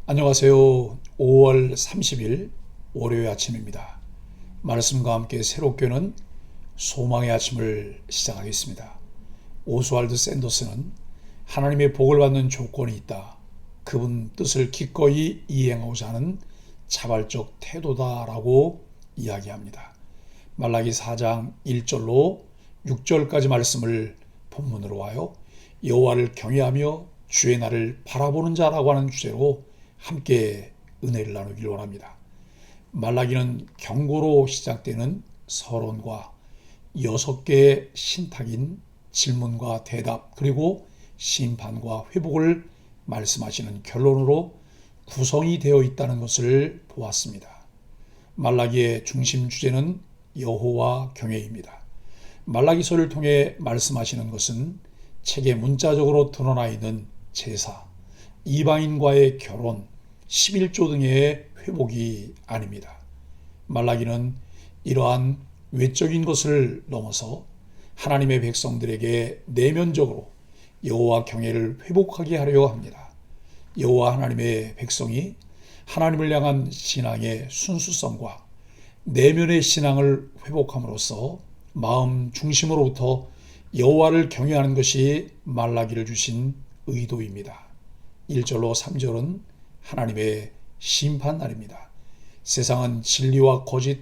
안녕하세요. 5월 30일 월요일 아침입니다. 말씀과 함께 새롭게 는 소망의 아침을 시작하겠습니다. 오스왈드 샌더스는 하나님의 복을 받는 조건이 있다. 그분 뜻을 기꺼이 이행하고자 하는 자발적 태도다라고 이야기합니다. 말라기 4장 1절로 6절까지 말씀을 본문으로 와요. 여호와를 경외하며 주의 날을 바라보는 자라고 하는 주제로 함께 은혜를 나누길 원합니다. 말라기는 경고로 시작되는 서론과 6개의 신탁인 질문과 대답 그리고 심판과 회복을 말씀하시는 결론으로 구성이 되어 있다는 것을 보았습니다. 말라기의 중심 주제는 여호와 경외입니다. 말라기서를 통해 말씀하시는 것은 책에 문자적으로 드러나 있는 제사, 이방인과의 결혼, 11조 등의 회복이 아닙니다. 말라기는 이러한 외적인 것을 넘어서 하나님의 백성들에게 내면적으로 여호와 경외를 회복하게 하려 합니다. 여호와 하나님의 백성이 하나님을 향한 신앙의 순수성과 내면의 신앙을 회복함으로써 마음 중심으로부터 여호와를 경외하는 것이 말라기를 주신 의도입니다. 1절로 3절은 하나님의 심판날입니다. 세상은 진리와 거짓,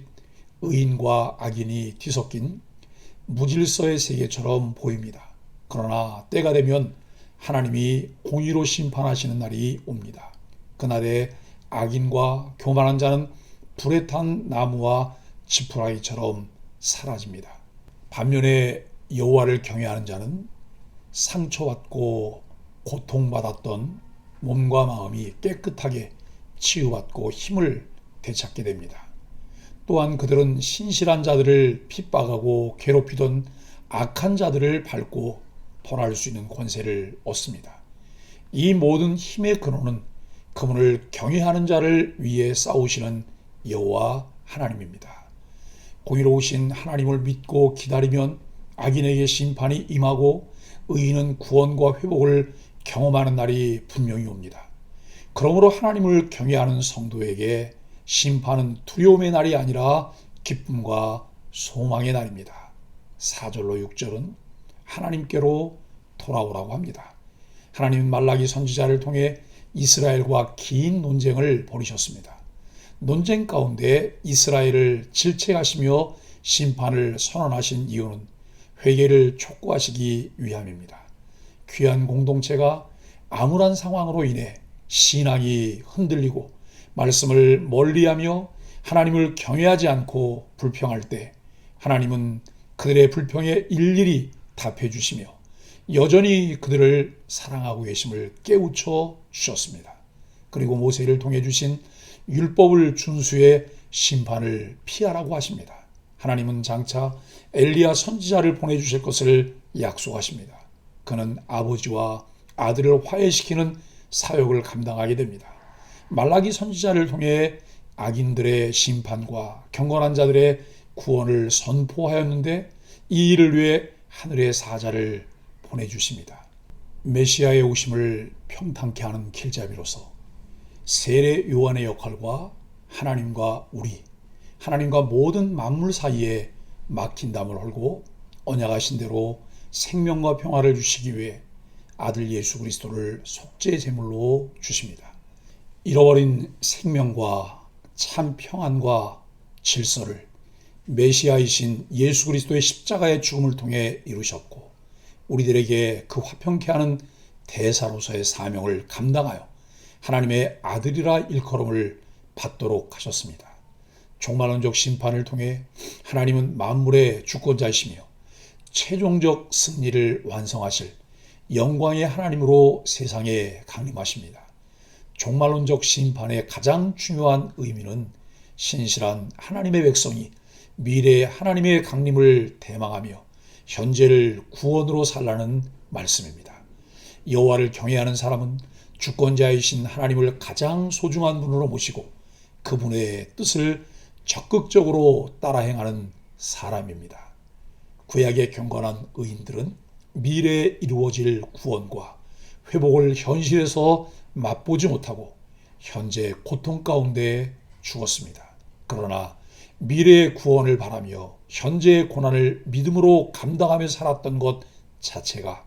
의인과 악인이 뒤섞인 무질서의 세계처럼 보입니다. 그러나 때가 되면 하나님이 공의로 심판하시는 날이 옵니다. 그날에 악인과 교만한 자는 불에 탄 나무와 지푸라기처럼 사라집니다. 반면에 여호와를 경외하는 자는 상처받고 고통받았던 몸과 마음이 깨끗하게 치유받고 힘을 되찾게 됩니다. 또한 그들은 신실한 자들을 핍박하고 괴롭히던 악한 자들을 밟고 벌할 수 있는 권세를 얻습니다. 이 모든 힘의 근원은 그분을 경외하는 자를 위해 싸우시는 여호와 하나님입니다. 공의로우신 하나님을 믿고 기다리면 악인에게 심판이 임하고 의인은 구원과 회복을 경험하는 날이 분명히 옵니다. 그러므로 하나님을 경외하는 성도에게 심판은 두려움의 날이 아니라 기쁨과 소망의 날입니다. 4절로 6절은 하나님께로 돌아오라고 합니다. 하나님은 말라기 선지자를 통해 이스라엘과 긴 논쟁을 벌이셨습니다. 논쟁 가운데 이스라엘을 질책하시며 심판을 선언하신 이유는 회개를 촉구하시기 위함입니다. 귀한 공동체가 암울한 상황으로 인해 신앙이 흔들리고 말씀을 멀리하며 하나님을 경외하지 않고 불평할 때 하나님은 그들의 불평에 일일이 답해 주시며 여전히 그들을 사랑하고 계심을 깨우쳐 주셨습니다. 그리고 모세를 통해 주신 율법을 준수해 심판을 피하라고 하십니다. 하나님은 장차 엘리야 선지자를 보내주실 것을 약속하십니다. 그는 아버지와 아들을 화해시키는 사역을 감당하게 됩니다. 말라기 선지자를 통해 악인들의 심판과 경건한 자들의 구원을 선포하였는데 이 일을 위해 하늘의 사자를 보내주십니다. 메시아의 오심을 평탄케 하는 길잡이로서 세례 요한의 역할과 하나님과 우리, 하나님과 모든 만물 사이에 막힌 담을 헐고 언약하신 대로 생명과 평화를 주시기 위해 아들 예수 그리스도를 속죄 제물로 주십니다. 잃어버린 생명과 참 평안과 질서를 메시아이신 예수 그리스도의 십자가의 죽음을 통해 이루셨고 우리들에게 그 화평케 하는 대사로서의 사명을 감당하여 하나님의 아들이라 일컬음을 받도록 하셨습니다. 종말론적 심판을 통해 하나님은 만물의 주권자이시며 최종적 승리를 완성하실 영광의 하나님으로 세상에 강림하십니다. 종말론적 심판의 가장 중요한 의미는 신실한 하나님의 백성이 미래의 하나님의 강림을 대망하며 현재를 구원으로 살라는 말씀입니다. 여호와를 경외하는 사람은 주권자이신 하나님을 가장 소중한 분으로 모시고 그분의 뜻을 적극적으로 따라 행하는 사람입니다. 구약의 경건한 의인들은 미래에 이루어질 구원과 회복을 현실에서 맛보지 못하고 현재 고통 가운데 죽었습니다. 그러나 미래의 구원을 바라며 현재의 고난을 믿음으로 감당하며 살았던 것 자체가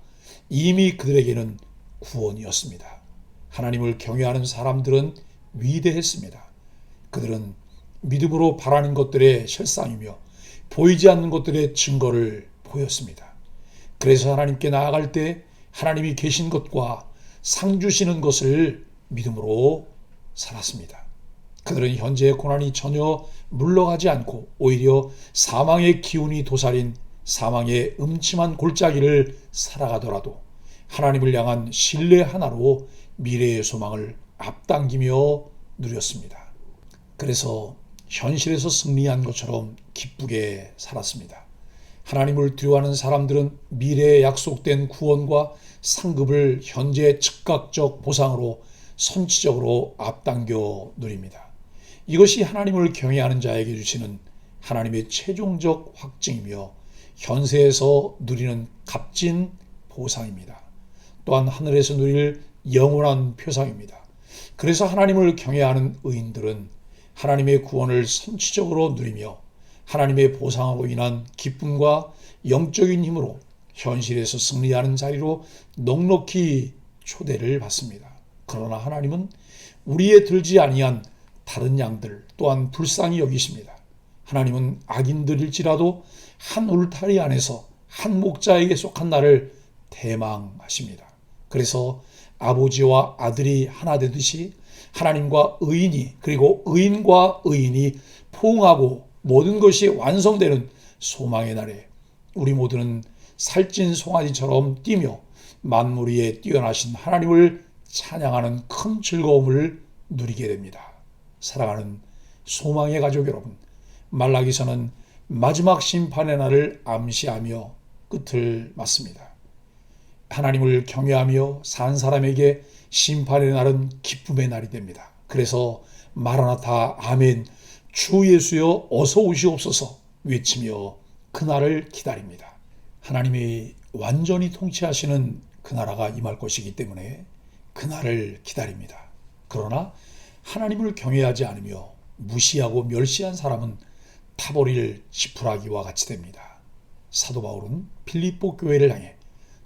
이미 그들에게는 구원이었습니다. 하나님을 경외하는 사람들은 위대했습니다. 그들은 믿음으로 바라는 것들의 실상이며 보이지 않는 것들의 증거를 보였습니다. 그래서 하나님께 나아갈 때 하나님이 계신 것과 상 주시는 것을 믿음으로 살았습니다. 그들은 현재의 고난이 전혀 물러가지 않고 오히려 사망의 기운이 도사린 사망의 음침한 골짜기를 살아가더라도 하나님을 향한 신뢰 하나로 미래의 소망을 앞당기며 누렸습니다. 그래서 현실에서 승리한 것처럼 기쁘게 살았습니다. 하나님을 두려워하는 사람들은 미래에 약속된 구원과 상급을 현재의 즉각적 보상으로 선취적으로 앞당겨 누립니다. 이것이 하나님을 경외하는 자에게 주시는 하나님의 최종적 확증이며 현세에서 누리는 값진 보상입니다. 또한 하늘에서 누릴 영원한 표상입니다. 그래서 하나님을 경외하는 의인들은 하나님의 구원을 선취적으로 누리며 하나님의 보상으로 인한 기쁨과 영적인 힘으로 현실에서 승리하는 자리로 넉넉히 초대를 받습니다. 그러나 하나님은 우리의 들지 아니한 다른 양들 또한 불쌍히 여기십니다. 하나님은 악인들일지라도 한 울타리 안에서 한 목자에게 속한 나를 대망하십니다. 그래서 아버지와 아들이 하나 되듯이 하나님과 의인이 그리고 의인과 의인이 포옹하고 모든 것이 완성되는 소망의 날에 우리 모두는 살찐 송아지처럼 뛰며 만물 위에 뛰어나신 하나님을 찬양하는 큰 즐거움을 누리게 됩니다. 사랑하는 소망의 가족 여러분, 말라기서는 마지막 심판의 날을 암시하며 끝을 맞습니다. 하나님을 경외하며 산 사람에게 심판의 날은 기쁨의 날이 됩니다. 그래서 마라나타 아멘 주 예수여 어서 오시옵소서 외치며 그 날을 기다립니다. 하나님이 완전히 통치하시는 그 나라가 임할 것이기 때문에 그 날을 기다립니다. 그러나 하나님을 경외하지 않으며 무시하고 멸시한 사람은 타버릴 지푸라기와 같이 됩니다. 사도 바울은 빌립보 교회를 향해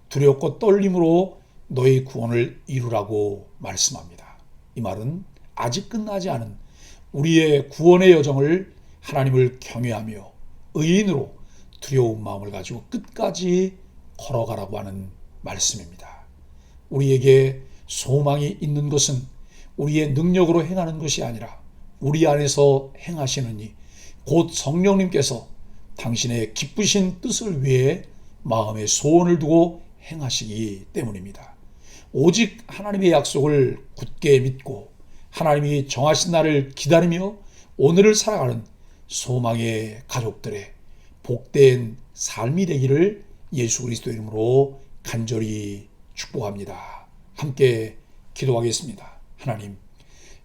두렵고 떨림으로 너희 구원을 이루라고 말씀합니다. 이 말은 아직 끝나지 않은 우리의 구원의 여정을 하나님을 경외하며 의인으로 두려운 마음을 가지고 끝까지 걸어가라고 하는 말씀입니다. 우리에게 소망이 있는 것은 우리의 능력으로 행하는 것이 아니라 우리 안에서 행하시는 이 곧 성령님께서 당신의 기쁘신 뜻을 위해 마음의 소원을 두고 행하시기 때문입니다. 오직 하나님의 약속을 굳게 믿고 하나님이 정하신 날을 기다리며 오늘을 살아가는 소망의 가족들의 복된 삶이 되기를 예수 그리스도 이름으로 간절히 축복합니다. 함께 기도하겠습니다. 하나님,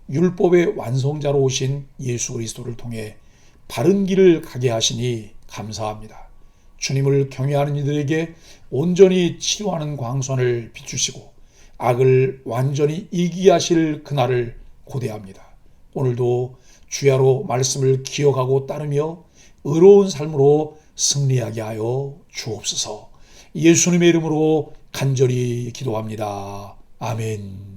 율법의 완성자로 오신 예수 그리스도를 통해 바른 길을 가게 하시니 감사합니다. 주님을 경외하는 이들에게 온전히 치료하는 광선을 비추시고 악을 완전히 이기게 하실 그날을 고대합니다. 오늘도 주야로 말씀을 기억하고 따르며 의로운 삶으로 승리하게 하여 주옵소서. 예수님의 이름으로 간절히 기도합니다. 아멘.